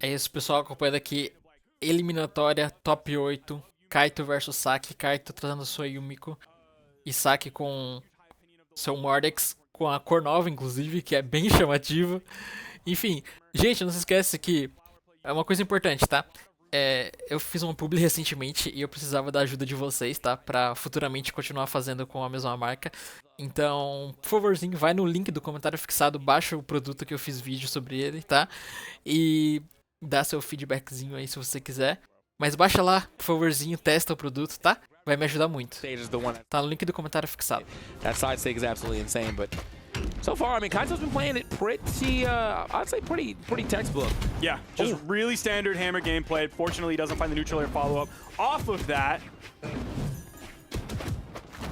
É isso, pessoal, acompanhando aqui eliminatória top 8, Kaito versus Saki, Kaito trazendo sua Yumiko e Saki com seu Mordex, com a cor nova inclusive, que é bem chamativa. Enfim, gente, não se esquece que é uma coisa importante, tá? Eu fiz uma publi recentemente e eu precisava da ajuda de vocês, tá? Pra futuramente continuar fazendo com a mesma marca. Então, por favorzinho, vai no link do comentário fixado, baixa o produto que eu fiz vídeo sobre ele, tá? E dá seu feedbackzinho aí se você quiser. Mas baixa lá, por favorzinho, testa o produto, tá? Vai me ajudar muito. Tá no link do comentário fixado. That side stick is absolutely insane, but so far, I mean, Kaito's been playing it pretty, I'd say pretty textbook. Yeah, just really standard hammer gameplay. Fortunately, he doesn't find the neutral air follow-up. Off of that,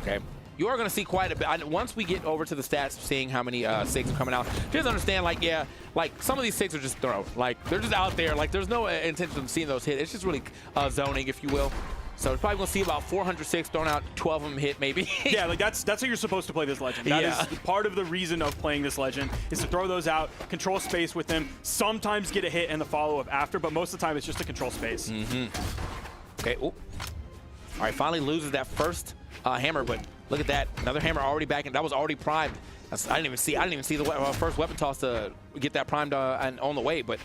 Okay. You are going to see quite a bit. Once we get over to the stats, seeing how many SIGs are coming out, just understand, like, yeah, like, some of these SIGs are just thrown. Like, they're just out there. Like, there's no intention of seeing those hit. It's just really zoning, if you will. So we're probably going to see about 406 thrown out, 12 of them hit, maybe. yeah, like that's how you're supposed to play this legend. That is part of the reason of playing this legend, is to throw those out, control space with them, sometimes get a hit and the follow-up after, but most of the time it's just to control space. Okay, ooh. All right, finally loses that first hammer, but look at that. Another hammer already back in. That was already primed. I didn't even see the first weapon toss to get that primed and on the way, but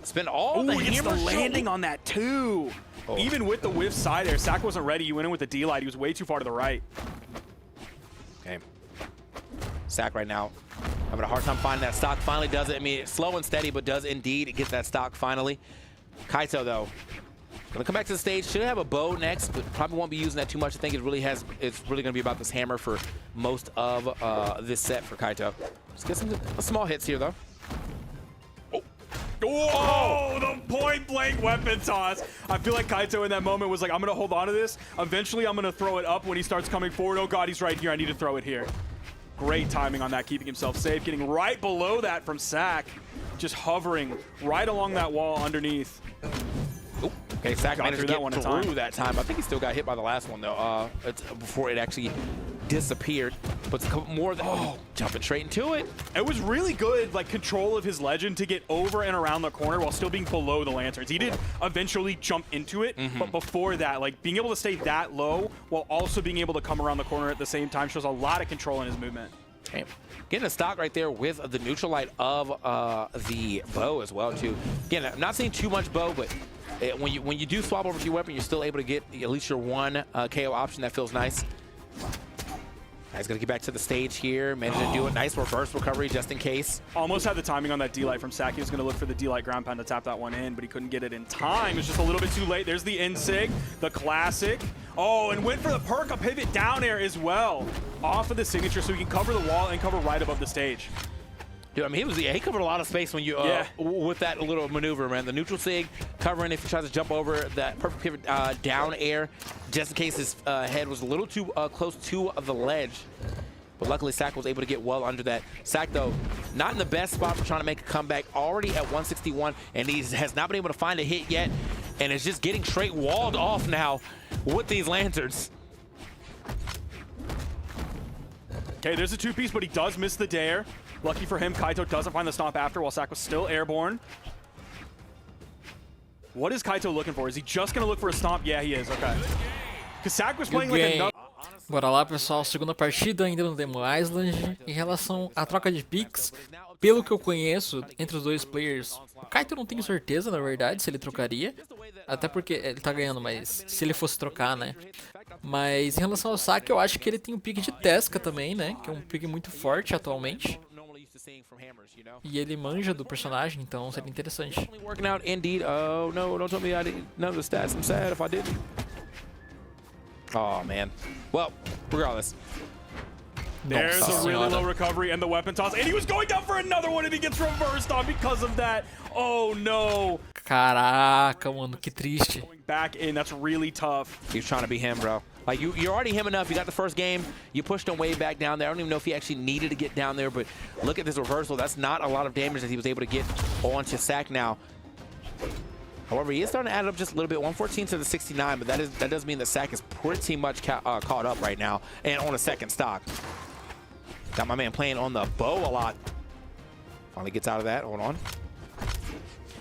spend all the it's hammer the landing on that too. Even with the whiff side air, Sak wasn't ready. He went in with the D-Light. He was way too far to the right. Okay. Sak right now having a hard time finding that stock. Finally does it. I mean, slow and steady, but does indeed get that stock finally. Kaito, though, gonna come back to the stage. Should have a bow next, but probably won't be using that too much. I think it's really gonna be about this hammer for most of this set for Kaito. Let's get some small hits here, though. Oh, the point-blank weapon toss. I feel like Kaito in that moment was like, I'm going to hold on to this. Eventually, I'm going to throw it up when he starts coming forward. Oh, God, he's right here. I need to throw it here. Great timing on that, keeping himself safe. Getting right below that from Sak. Just hovering right along that wall underneath. Ooh, okay, Sak managed to get through that time. I think he still got hit by the last one, though, before it actually disappeared. But a couple more. Jumping straight into it. It was really good, like, control of his legend to get over and around the corner while still being below the lanterns. He did eventually jump into it, but before that, like, being able to stay that low while also being able to come around the corner at the same time shows a lot of control in his movement. Okay. Getting a stock right there with the neutral light of the bow as well, too. Again, I'm not seeing too much bow, but when you do swap over to your weapon, you're still able to get at least your one KO option. That feels nice. He's going to get back to the stage here. Managed to do a nice reverse recovery just in case. Almost had the timing on that D-Light from Sak. He was going to look for the D-Light ground pound to tap that one in, but he couldn't get it in time. It was just a little bit too late. There's the N-Sig, the classic. Oh, and went for the perk, a pivot down air as well. Off of the signature so he can cover the wall and cover right above the stage. Dude, I mean, he covered a lot of space when you with that little maneuver, man. The neutral sig covering if he tries to jump over that perfect pivot down air, just in case his head was a little too close to the ledge. But luckily, Sak was able to get well under that. Sak, though, not in the best spot for trying to make a comeback. Already at 161, and he has not been able to find a hit yet, and is just getting straight walled off now with these lanterns. Okay, there's a two-piece, but he does miss the dare. Lucky for him, Kaito doesn't find the stomp after while Sak was still airborne. What is Kaito looking for? Is he just going to look for a stomp? Yeah, he is. Okay. Because Sak was playing like another... Bora lá, pessoal. Segunda partida ainda no Demo Island. Em relação à troca de picks, pelo que eu conheço entre os dois players, o Kaito não tenho certeza, na verdade, se ele trocaria. Até porque ele tá ganhando, mas se ele fosse trocar, né? Mas em relação ao Sak, eu acho que ele tem um pick de Tesca também, né? Que é um pick muito forte atualmente. E ele manja do personagem, então seria interessante. Working out indeed. Oh no, don't tell me I didn't know the stats. I'm sad if I didn't. Oh man. Well, regardless. There's a really low recovery and the weapon toss. And he was going down for another one and he gets reversed on because of that. Oh no. Caraca, mano, que triste. Going back in, that's really tough. He's trying to be him, bro. Like, you're already him enough. You got the first game. You pushed him way back down there. I don't even know if he actually needed to get down there, but look at this reversal. That's not a lot of damage that he was able to get onto Sak now. However, he is starting to add up just a little bit. 114 to the 69, but that does mean that Sak is pretty much caught up right now and on a second stock. Got my man playing on the bow a lot. Finally gets out of that. Hold on.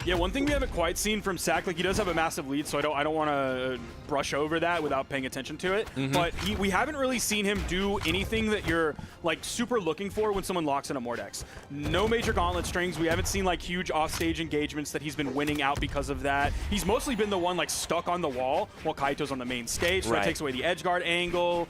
Yeah, one thing we haven't quite seen from Sack, like he does have a massive lead, so I don't want to brush over that without paying attention to it. But we haven't really seen him do anything that you're like super looking for when someone locks in a Mordex. No major gauntlet strings. We haven't seen like huge offstage engagements that he's been winning out because of that. He's mostly been the one like stuck on the wall while Kaito's on the main stage, so that takes away the edge guard angle.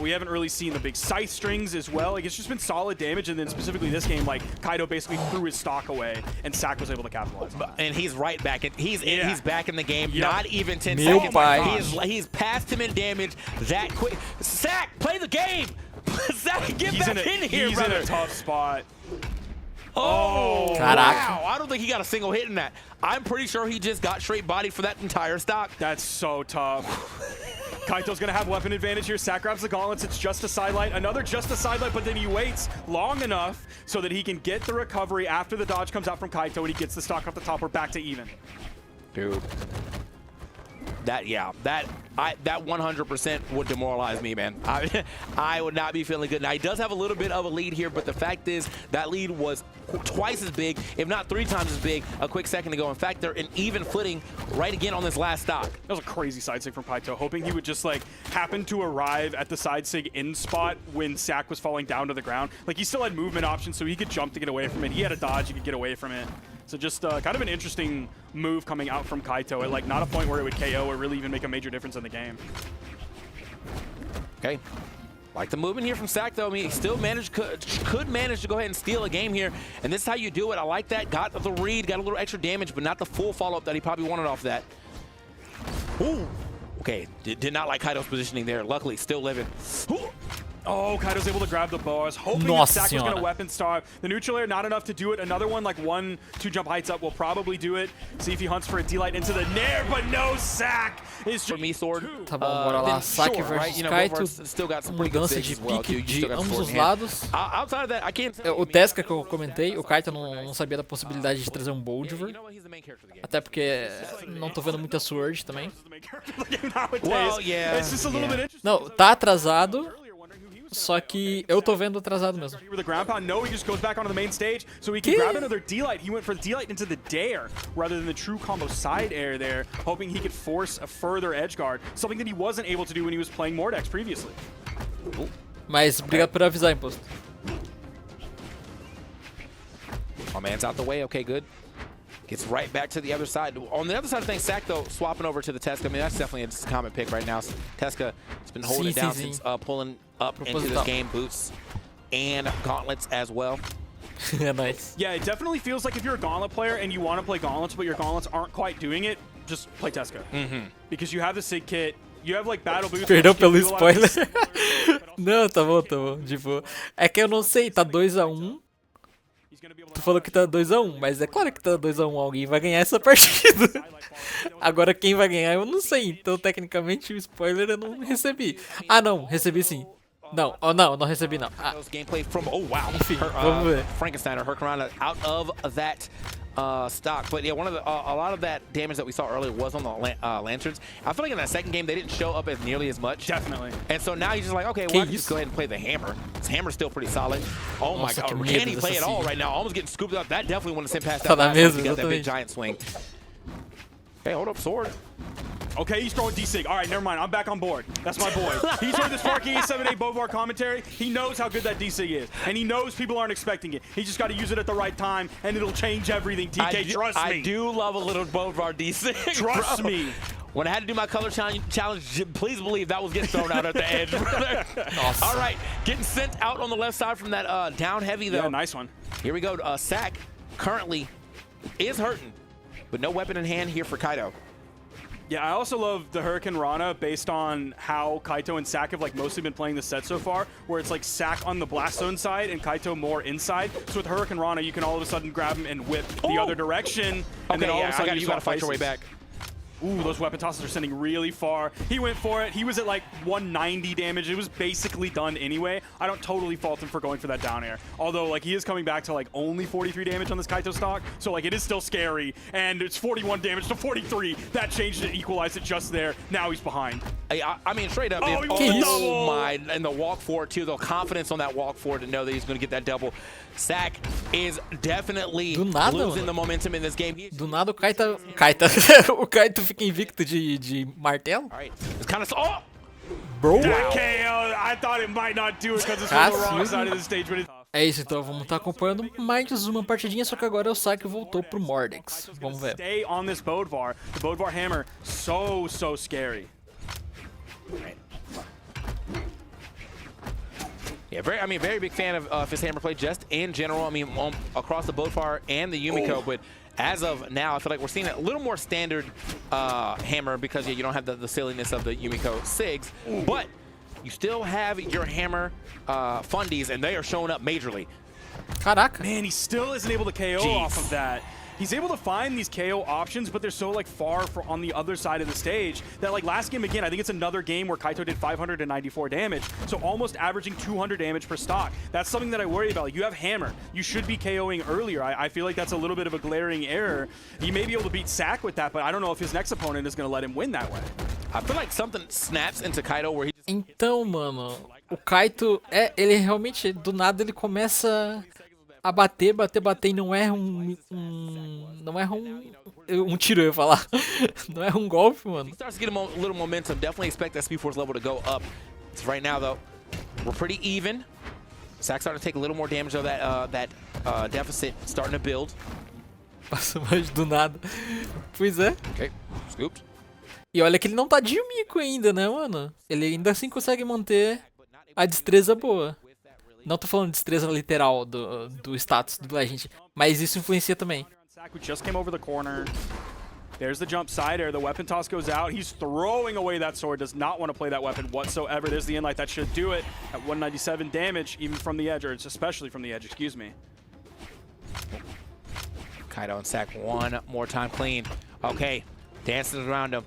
We haven't really seen the big scythe strings as well. Like it's just been solid damage, and then specifically this game, like Kaito basically threw his stock away, and Sack was able to capitalize on that. And he's right back. He's back in the game. Not even 10 Milk seconds. by. He's passed him in damage that quick. Sack, play the game. Sack, get back in here, He's brother. in a tough spot. Oh, Caraca. wow. I don't think he got a single hit in that. I'm pretty sure he just got straight bodied for that entire stock. That's so tough. Kaito's going to have weapon advantage here. Sack grabs the gauntlets. It's just a sidelight. Another just a sidelight, but then he waits long enough so that he can get the recovery after the dodge comes out from Kaito and he gets the stock off the top. We're back to even. Dude. That 100% would demoralize me, man. I would not be feeling good. Now, he does have a little bit of a lead here, but the fact is that lead was twice as big, if not 3 times as big, a quick second ago. In fact, they're in even footing right again on this last stock. That was a crazy side sig from Kaito, hoping he would just like happen to arrive at the side sig in spot when Sack was falling down to the ground. Like he still had movement options, so he could jump to get away from it. He had a dodge, he could get away from it. So just kind of an interesting move coming out from Kaito at like not a point where it would KO or really even make a major difference in the game. Okay. Like the movement here from Sack, though. I mean, he still could manage to go ahead and steal a game here. And this is how you do it. I like that. Got the read, got a little extra damage, but not the full follow-up that he probably wanted off that. Ooh. Okay, did not like Kaito's positioning there. Luckily, still living. Ooh. Oh, Kaito's able to grab the bars, hoping that Sack was going to weapon starve. The neutral air, not enough to do it. Another one, like 1-2 jump heights up, will probably do it. See if he hunts for a D-Light into the Nair, but no, Sack is for me, sword. Tá bom, bora lá. Saque versus Kaito. Still got some pretty good Mudança things de as well, pique too. You de still got ambos sword os in hand. lados. Outside of that, I can't say O Tesca que eu comentei, o Kaito não sabia da possibilidade de trazer um Boldiver. Até porque não tô vendo muita Sword também. Well, yeah. It's just a little bit interesting. Não, tá atrasado. Só que eu tô vendo atrasado mesmo. With the ground pound, no, he just goes back onto the main stage, so he can grab another D-Light. He went for the D-Light into the Dare rather than the true combo side air there, hoping he could force a further edge guard, something that he wasn't able to do when he was playing Mordex previously. Mas obrigado por avisar, Imposto. My man's out the way. Okay, good. Gets right back to the other side. On the other side of things, Sack, though, swapping over to the Tesca. I mean, that's definitely a common pick right now. Tesca has been holding it down since pulling up into this game. Boots and gauntlets as well. Yeah, nice. Yeah, it definitely feels like if you're a Gauntlet player and you want to play Gauntlets, but your Gauntlets aren't quite doing it, just play Tesca. Because you have the Sig Kit, you have like Battle Boots. Perdão pelo spoiler. Não, tá bom, tá bom. Tipo, é que eu não sei, tá 2-1. Tu falou que tá 2-1, mas é claro que tá 2-1, alguém vai ganhar essa partida. Agora quem vai ganhar eu não sei, então tecnicamente o spoiler eu não recebi. Ah não, recebi sim. Não, não recebi não. Ah. Gameplay from, oh wow, Enfim, vamos ver. Frankenstein or Hurricanrana out of that stock. But yeah, one of the a lot of that damage that we saw earlier was on the lanterns. I feel like in that second game they didn't show up as nearly as much. Definitely. And so now he's just like, okay, well, I can just go ahead and play the hammer. His hammer's still pretty solid. Oh my god, can he play it all right now? Almost getting scooped up. That definitely wouldn't have sent past that last one. He got that big giant swing. Hey, hold up, sword. Okay, he's throwing D-Sig. All right, never mind. I'm back on board. That's my boy. He's heard the Sparky 878 Bovar commentary. He knows how good that D-Sig is. And he knows people aren't expecting it. He just got to use it at the right time, and it'll change everything. TK, trust me. I do love a little Bovar D-Sig. Trust me. When I had to do my color challenge, please believe that was getting thrown out at the edge, brother. Awesome. All right, getting sent out on the left side from that down heavy, though. Yeah, nice one. Here we go. Sack currently is hurting, but no weapon in hand here for Kaito. Yeah, I also love the Hurricanrana based on how Kaito and Sack have like mostly been playing the set so far, where it's like Sack on the blast zone side and Kaito more inside. So with Hurricanrana, you can all of a sudden grab him and whip the other direction, and then all of a sudden you got to fight your way back. Ooh, those weapon tosses are sending really far. He went for it. He was at like 190 damage. It was basically done anyway. I don't totally fault him for going for that down air. Although, like, he is coming back to like only 43 damage on this Kaito stock. So, like, it is still scary. And it's 41 damage to 43. That changed it, equalized it just there. Now he's behind. I mean, straight up. Oh, he wants the double. My, and the walk forward, too. The confidence on that walk forward to know that he's going to get that double. Sack is definitely losing the momentum in this game. Do nada o Kaito... o Kaito fica invicto de martelo. All right. It's kind of... Oh! Bro. That KO, I thought it might not do it because it's from the wrong side of the stage, but it's... É isso, então vamos estar acompanhando mais uma partidinha, só que agora o Saque voltou pro Mordex. Vamos ver. Stay on this Bodvar. The Bodvar hammer, so scary. Yeah, very big fan of his hammer play just in general. I mean, across the Bodvar and the Yumiko, but as of now, I feel like we're seeing a little more standard hammer because you don't have the silliness of the Yumiko Sigs, but you still have your hammer fundies, and they are showing up majorly. Caraca. Man, he still isn't able to KO off of that. He's able to find these KO options, but they're so like far on the other side of the stage that like last game again, I think it's another game where Kaito did 594 damage, so almost averaging 200 damage per stock. That's something that I worry about. Like, you have hammer, you should be KOing earlier. I feel like that's a little bit of a glaring error. He may be able to beat Sack with that, but I don't know if his next opponent is going to let him win that way. I feel like something snaps into Kaito where he just... Então, mano, o Kaito, ele realmente, do nada ele começa a bater e não é não é um tiro, eu ia falar. Não é um golpe, mano. He starts to get a little momentum. Definitely expect that Speed Force level to go up. So right now, though, we're pretty even. Sack's starting to take a little more damage, though. That deficit starting to build. Passa mais do nada. Pois é. Okay, scooped. E olha que ele não tá de Yumiko ainda, né, mano? Ele ainda assim consegue manter a destreza boa. Não tô falando de destreza literal do status do Legend, mas isso influencia também. Sack just came over the corner. There's the jump side air. The weapon toss goes out. He's throwing away that sword. Does not want to play that weapon whatsoever. There's the inlight. That should do it at 197 damage, even from the edge, or especially from the edge, excuse me. Kaito and Sack one more time clean. Okay, dancing around him.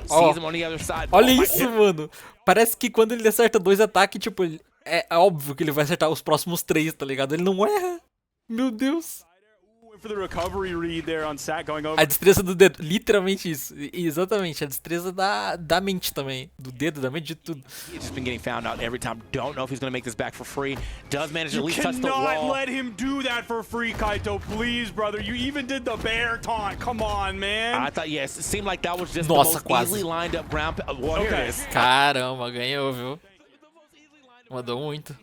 Sees him on the other side. Olha isso, mano. Parece que quando ele acerta 2 ataques, tipo, é óbvio que ele vai acertar os próximos 3, tá ligado? Ele não erra. Meu Deus. For the recovery read there on Sack going over. A destreza do dedo, literalmente isso. Exatamente, a destreza da mente também. Do dedo, da mente, de tudo. He's just been getting found out every time. Don't know if he's going to make this back for free. Does manage to at least touch the wall. You cannot let him do that for free, Kaito. Please, brother. You even did the bear taunt. Come on, man. I thought, yes, it seemed like that was just Nossa, the most quase. easily lined up ground. Well, here it is. Caramba, ganhou, viu? Mandou muito.